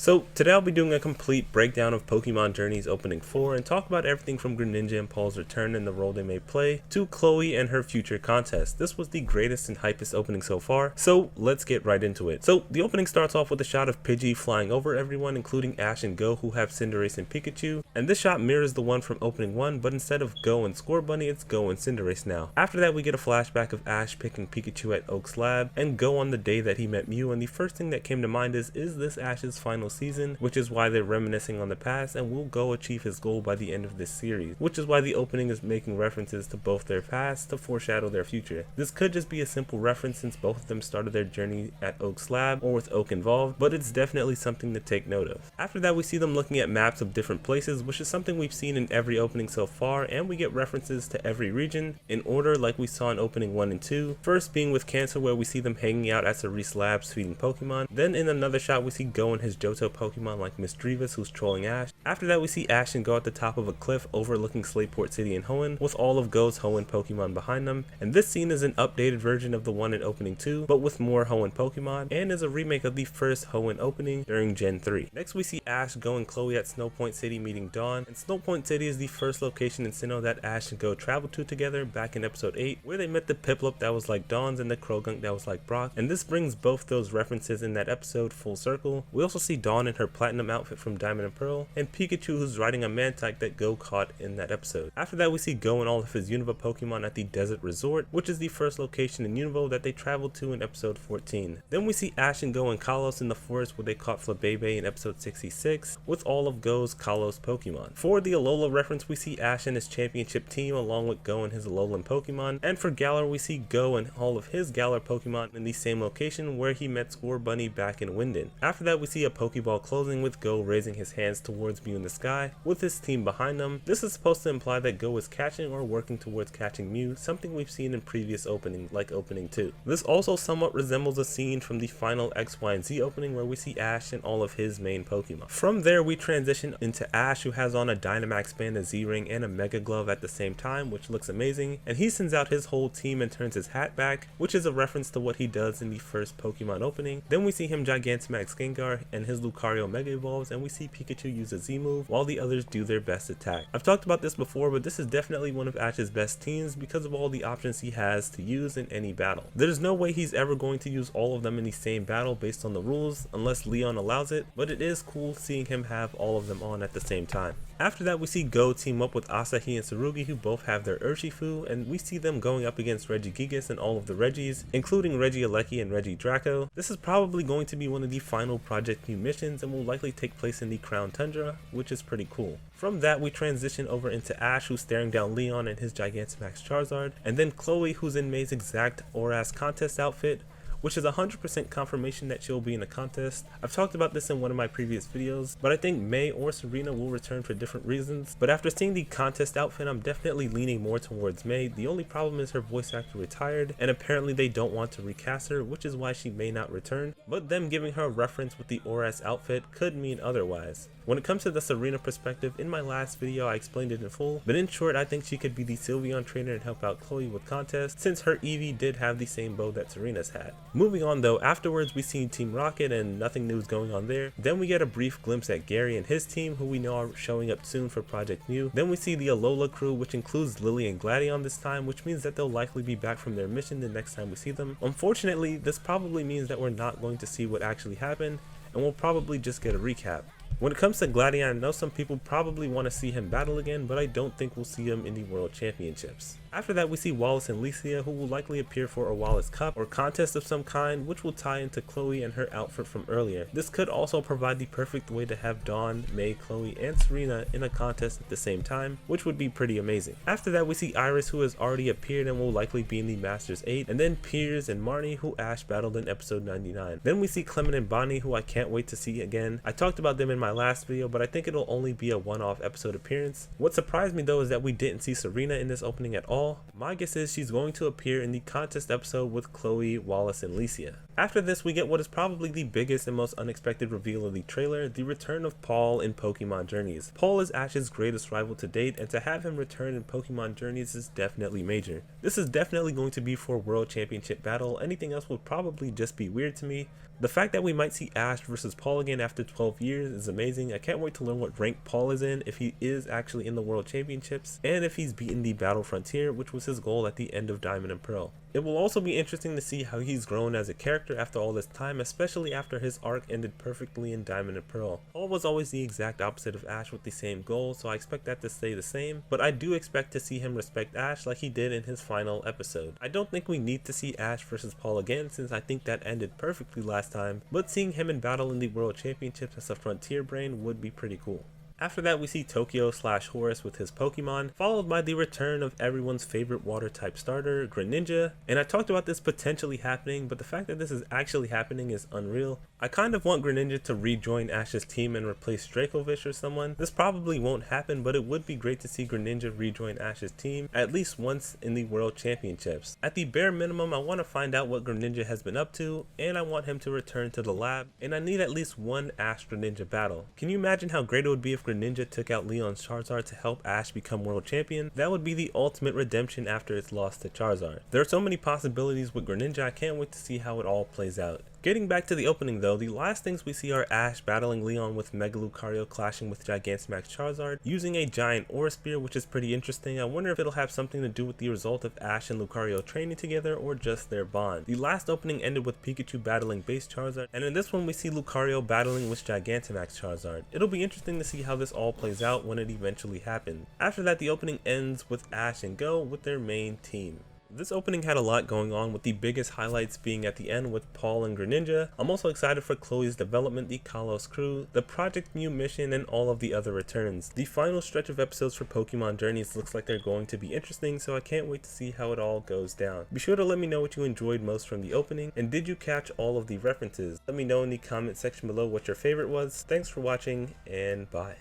So today I'll be doing a complete breakdown of Pokémon Journeys Opening 4 and talk about everything from Greninja and Paul's return and the role they may play, to Chloe and her future contest. This was the greatest and hypest opening so far, so let's get right into it. So the opening starts off with a shot of Pidgey flying over everyone, including Ash and Goh, who have Cinderace and Pikachu, and this shot mirrors the one from opening 1, but instead of Goh and Scorbunny, it's Goh and Cinderace now. After that, we get a flashback of Ash picking Pikachu at Oak's lab, and Goh on the day that he met Mew, and the first thing that came to mind is this Ash's final season? Which is why they're reminiscing on the past, and will Goh achieve his goal by the end of this series? Which is why the opening is making references to both their past to foreshadow their future. This could just be a simple reference since both of them started their journey at Oak's lab or with Oak involved, but it's definitely something to take note of. After that, we see them looking at maps of different places, which is something we've seen in every opening so far, and we get references to every region in order like we saw in opening 1 and 2. First being with Kanto, where we see them hanging out at Cerise Labs feeding Pokemon. Then in another shot we see Goh and his Johto Pokemon like Miss Drevis, who's trolling Ash. After that, we see Ash and Goh at the top of a cliff overlooking Slateport City and Hoenn, with all of Goh's Hoenn Pokemon behind them. And this scene is an updated version of the one in opening 2, but with more Hoenn Pokemon, and is a remake of the first Hoenn opening during Gen 3. Next, we see Ash, Goh, and Chloe at Snowpoint City meeting Dawn, and Snowpoint City is the first location in Sinnoh that Ash and Goh traveled to together back in episode 8, where they met the Piplup that was like Dawn's and the Krogunk that was like Brock, and this brings both those references in that episode full circle. We also see Dawn in her platinum outfit from Diamond and Pearl, and Pikachu, who's riding a Mantike that Goh caught in that episode. After that, we see Goh and all of his Unova Pokemon at the Desert Resort, which is the first location in Unova that they traveled to in episode 14. Then we see Ash and Goh and Kalos in the forest where they caught Flabebe in episode 66, with all of Goh's Kalos Pokemon. For the Alola reference, we see Ash and his championship team along with Goh and his Alolan Pokemon, and for Galar, we see Goh and all of his Galar Pokemon in the same location where he met Scorbunny back in Winden. After that, we see a Pokeball closing with Goh raising his hands towards Mew in the sky, with his team behind them. This is supposed to imply that Goh is catching or working towards catching Mew, something we've seen in previous openings like opening 2. This also somewhat resembles a scene from the final X, Y, and Z opening where we see Ash and all of his main Pokemon. From there, we transition into Ash, who has on a Dynamax band, a Z-Ring, and a Mega Glove at the same time, which looks amazing, and he sends out his whole team and turns his hat back, which is a reference to what he does in the first Pokemon opening. Then we see him Gigantamax Gengar, and his Lucario Mega Evolves, and we see Pikachu use a Z-move while the others do their best attack. I've talked about this before, but this is definitely one of Ash's best teams because of all the options he has to use in any battle. There's no way he's ever going to use all of them in the same battle based on the rules, unless Leon allows it, but it is cool seeing him have all of them on at the same time. After that, we see Goh team up with Asahi and Tsurugi, who both have their Urshifu, and we see them going up against Regigigas and all of the Regis, including Regieleki and Regidrago. This is probably going to be one of the final Project Mew missions and will likely take place in the Crown Tundra, which is pretty cool. From that, we transition over into Ash, who's staring down Leon and his Gigantamax Charizard, and then Chloe, who's in May's exact ORAS contest outfit, which is 100% confirmation that she'll be in a contest. I've talked about this in one of my previous videos, but I think May or Serena will return for different reasons. But after seeing the contest outfit, I'm definitely leaning more towards May. The only problem is her voice actor retired, and apparently they don't want to recast her, which is why she may not return. But them giving her a reference with the ORAS outfit could mean otherwise. When it comes to the Serena perspective, in my last video I explained it in full, but in short, I think she could be the Sylveon trainer and help out Chloe with contests, since her Eevee did have the same bow that Serena's had. Moving on though, afterwards we see Team Rocket and nothing new is going on there. Then we get a brief glimpse at Gary and his team, who we know are showing up soon for Project Mew. Then we see the Alola crew, which includes Lillie and Gladion this time, which means that they'll likely be back from their mission the next time we see them. Unfortunately, this probably means that we're not going to see what actually happened, and we'll probably just get a recap. When it comes to Gladion, I know some people probably want to see him battle again, but I don't think we'll see him in the World Championships. After that, we see Wallace and Licia, who will likely appear for a Wallace Cup or contest of some kind, which will tie into Chloe and her outfit from earlier. This could also provide the perfect way to have Dawn, May, Chloe, and Serena in a contest at the same time, which would be pretty amazing. After that, we see Iris, who has already appeared and will likely be in the Masters 8, and then Piers and Marnie, who Ash battled in episode 99. Then we see Clemont and Bonnie, who I can't wait to see again. I talked about them in my last video, but I think it'll only be a one-off episode appearance. What surprised me though is that we didn't see Serena in this opening at all. My guess is she's going to appear in the contest episode with Chloe, Wallace, and Licia. After this, we get what is probably the biggest and most unexpected reveal of the trailer, the return of Paul in Pokémon Journeys. Paul is Ash's greatest rival to date, and to have him return in Pokémon Journeys is definitely major. This is definitely going to be for World Championship battle. Anything else would probably just be weird to me. The fact that we might see Ash versus Paul again after 12 years is amazing. I can't wait to learn what rank Paul is in, if he is actually in the World Championships, and if he's beaten the Battle Frontier, which was his goal at the end of Diamond and Pearl. It will also be interesting to see how he's grown as a character after all this time, especially after his arc ended perfectly in Diamond and Pearl. Paul was always the exact opposite of Ash with the same goal, so I expect that to stay the same, but I do expect to see him respect Ash like he did in his final episode. I don't think we need to see Ash versus Paul again, since I think that ended perfectly last time, but seeing him in battle in the World Championships as a Frontier Brain would be pretty cool. After that, we see Tokyo/Horus with his Pokemon, followed by the return of everyone's favorite water type starter, Greninja. And I talked about this potentially happening, but the fact that this is actually happening is unreal. I kind of want Greninja to rejoin Ash's team and replace Dracovish or someone. This probably won't happen, but it would be great to see Greninja rejoin Ash's team at least once in the World Championships. At the bare minimum, I want to find out what Greninja has been up to, and I want him to return to the lab, and I need at least one Ash Greninja battle. Can you imagine how great it would be if Greninja took out Leon's Charizard to help Ash become world champion? That would be the ultimate redemption after its loss to Charizard. There are so many possibilities with Greninja, I can't wait to see how it all plays out. Getting back to the opening though, the last things we see are Ash battling Leon with Mega Lucario clashing with Gigantamax Charizard, using a giant Aura Spear, which is pretty interesting. I wonder if it'll have something to do with the result of Ash and Lucario training together or just their bond. The last opening ended with Pikachu battling base Charizard, and in this one we see Lucario battling with Gigantamax Charizard. It'll be interesting to see how this all plays out when it eventually happens. After that, the opening ends with Ash and Goh with their main team. This opening had a lot going on, with the biggest highlights being at the end with Paul and Greninja. I'm also excited for Chloe's development, the Kalos crew, the Project Mew mission, and all of the other returns. The final stretch of episodes for Pokemon Journeys looks like they're going to be interesting, so I can't wait to see how it all goes down. Be sure to let me know what you enjoyed most from the opening, and did you catch all of the references? Let me know in the comment section below what your favorite was. Thanks for watching, and bye.